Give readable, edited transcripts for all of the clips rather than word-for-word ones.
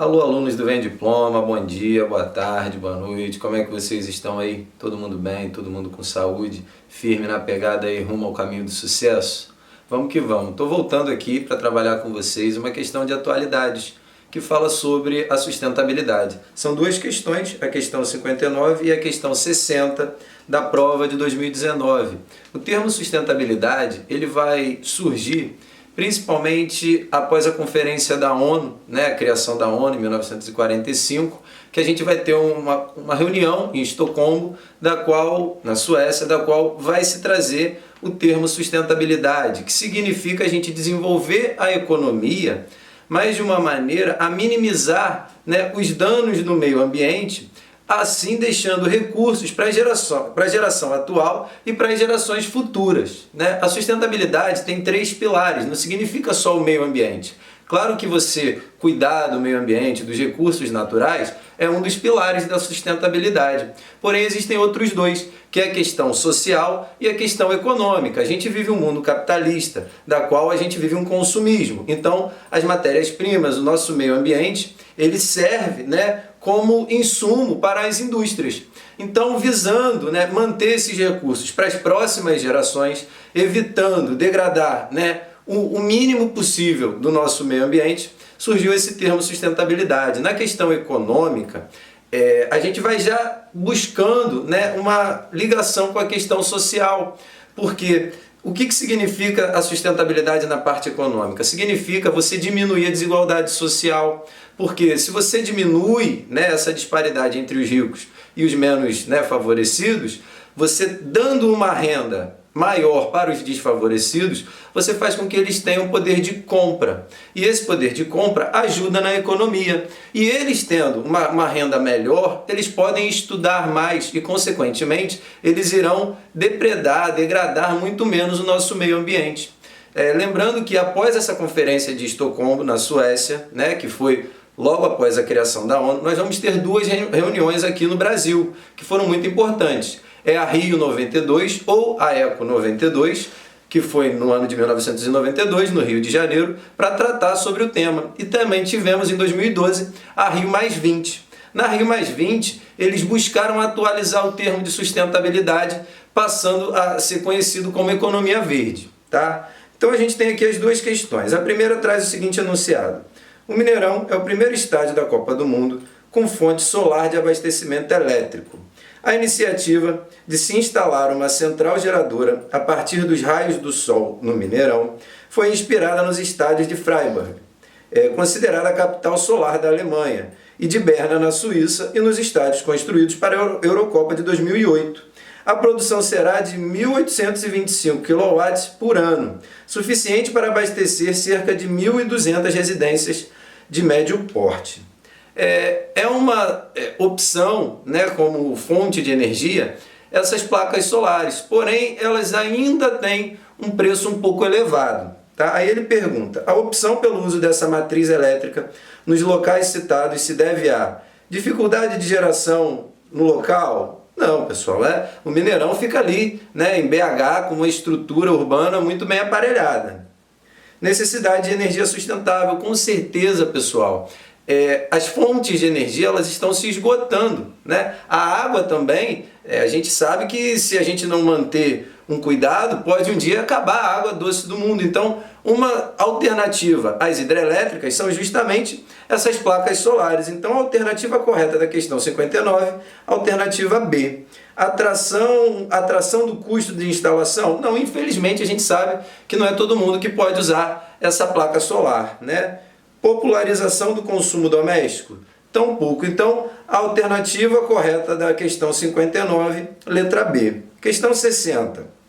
Alô, alunos do Vem Diploma, bom dia, boa tarde, boa noite, como é que vocês estão aí? Todo mundo bem, todo mundo com saúde, firme na pegada aí rumo ao caminho do sucesso? Vamos que vamos. Estou voltando aqui para trabalhar com vocês uma questão de atualidades que fala sobre a sustentabilidade. São duas questões, a questão 59 e a questão 60 da prova de 2019. O termo sustentabilidade, ele vai surgir principalmente após a conferência da ONU, a criação da ONU em 1945, que a gente vai ter uma reunião em Estocolmo, na Suécia, da qual vai se trazer o termo sustentabilidade, que significa a gente desenvolver a economia, mas de uma maneira a minimizar os danos no meio ambiente, assim deixando recursos para a geração atual e para as gerações futuras. A sustentabilidade tem três pilares, não significa só o meio ambiente. Claro que você cuidar do meio ambiente, dos recursos naturais, é um dos pilares da sustentabilidade. Porém, existem outros dois, que é a questão social e a questão econômica. A gente vive um mundo capitalista, da qual a gente vive um consumismo. Então, as matérias-primas, o nosso meio ambiente, ele serve como insumo para as indústrias. Então, visando manter esses recursos para as próximas gerações, evitando degradar o mínimo possível do nosso meio ambiente, surgiu esse termo sustentabilidade. Na questão econômica, a gente vai já buscando uma ligação com a questão social, porque o que significa a sustentabilidade na parte econômica? Significa você diminuir a desigualdade social, porque se você diminui essa disparidade entre os ricos e os menos favorecidos, você dando uma renda maior para os desfavorecidos, você faz com que eles tenham poder de compra. E esse poder de compra ajuda na economia. E eles tendo uma renda melhor, eles podem estudar mais e, consequentemente, eles irão degradar muito menos o nosso meio ambiente. Lembrando que após essa conferência de Estocolmo, na Suécia, que foi logo após a criação da ONU, nós vamos ter duas reuniões aqui no Brasil, que foram muito importantes. É a Rio 92 ou a Eco 92, que foi no ano de 1992, no Rio de Janeiro, para tratar sobre o tema. E também tivemos em 2012 a Rio Mais 20. Na Rio Mais 20, eles buscaram atualizar o termo de sustentabilidade, passando a ser conhecido como economia verde. Então a gente tem aqui as duas questões. A primeira traz o seguinte enunciado: o Mineirão é o primeiro estádio da Copa do Mundo com fonte solar de abastecimento elétrico. A iniciativa de se instalar uma central geradora a partir dos raios do sol no Mineirão foi inspirada nos estádios de Freiburg, considerada a capital solar da Alemanha, e de Berna, na Suíça, e nos estádios construídos para a Eurocopa de 2008. A produção será de 1.825 kW por ano, suficiente para abastecer cerca de 1.200 residências de médio porte. É uma opção, como fonte de energia, essas placas solares, porém elas ainda têm um preço um pouco elevado. Aí ele pergunta: a opção pelo uso dessa matriz elétrica nos locais citados se deve a dificuldade de geração no local? Não, pessoal, o Mineirão fica ali, em BH, com uma estrutura urbana muito bem aparelhada. Necessidade de energia sustentável, com certeza, pessoal. As fontes de energia elas estão se esgotando. A água também, a gente sabe que se a gente não manter um cuidado, pode um dia acabar a água doce do mundo. Então, uma alternativa às hidrelétricas são justamente essas placas solares. Então, a alternativa correta da questão 59, alternativa B. Atração do custo de instalação? Não, infelizmente a gente sabe que não é todo mundo que pode usar essa placa solar. Popularização do consumo doméstico? Tão pouco. Então, a alternativa correta da questão 59, letra B. Questão 60.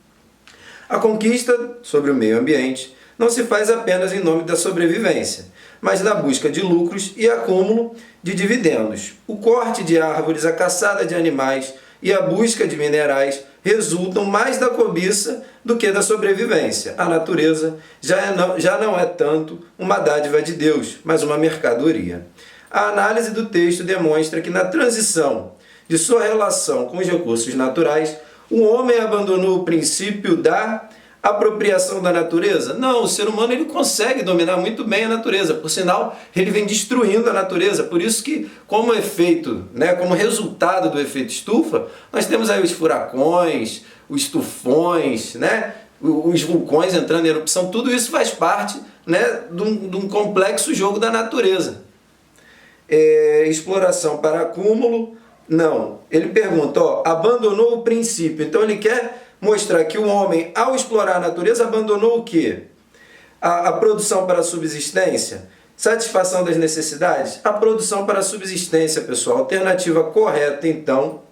A conquista sobre o meio ambiente não se faz apenas em nome da sobrevivência, mas da busca de lucros e acúmulo de dividendos. O corte de árvores, a caçada de animais e a busca de minerais resultam mais da cobiça do que da sobrevivência. A natureza já não é tanto uma dádiva de Deus, mas uma mercadoria. A análise do texto demonstra que na transição de sua relação com os recursos naturais, o homem abandonou o princípio da Apropriação da natureza? Não, o ser humano ele consegue dominar muito bem a natureza. Por sinal, ele vem destruindo a natureza. Por isso que, como efeito, né, como resultado do efeito estufa, nós temos aí os furacões, os tufões, né, os vulcões entrando em erupção. Tudo isso faz parte, né, de um complexo jogo da natureza. Exploração para acúmulo? Não. Ele pergunta, ó, abandonou o princípio. Então ele quer mostrar que o homem, ao explorar a natureza, abandonou o quê? A produção para a subsistência? Satisfação das necessidades? A produção para a subsistência, pessoal. A alternativa correta, então,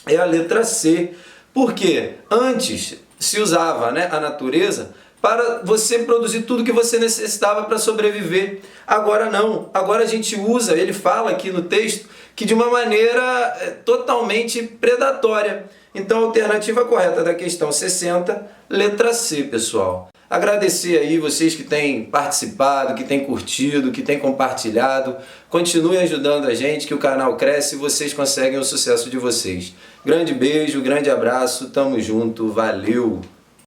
é a letra C. Porque antes se usava, né, a natureza para você produzir tudo que você necessitava para sobreviver. Agora não. Agora a gente usa, ele fala aqui no texto, que de uma maneira totalmente predatória. Então a alternativa correta da questão 60, letra C, pessoal. Agradecer aí vocês que têm participado, que têm curtido, que têm compartilhado. Continuem ajudando a gente, que o canal cresce e vocês conseguem o sucesso de vocês. Grande beijo, grande abraço, tamo junto, valeu!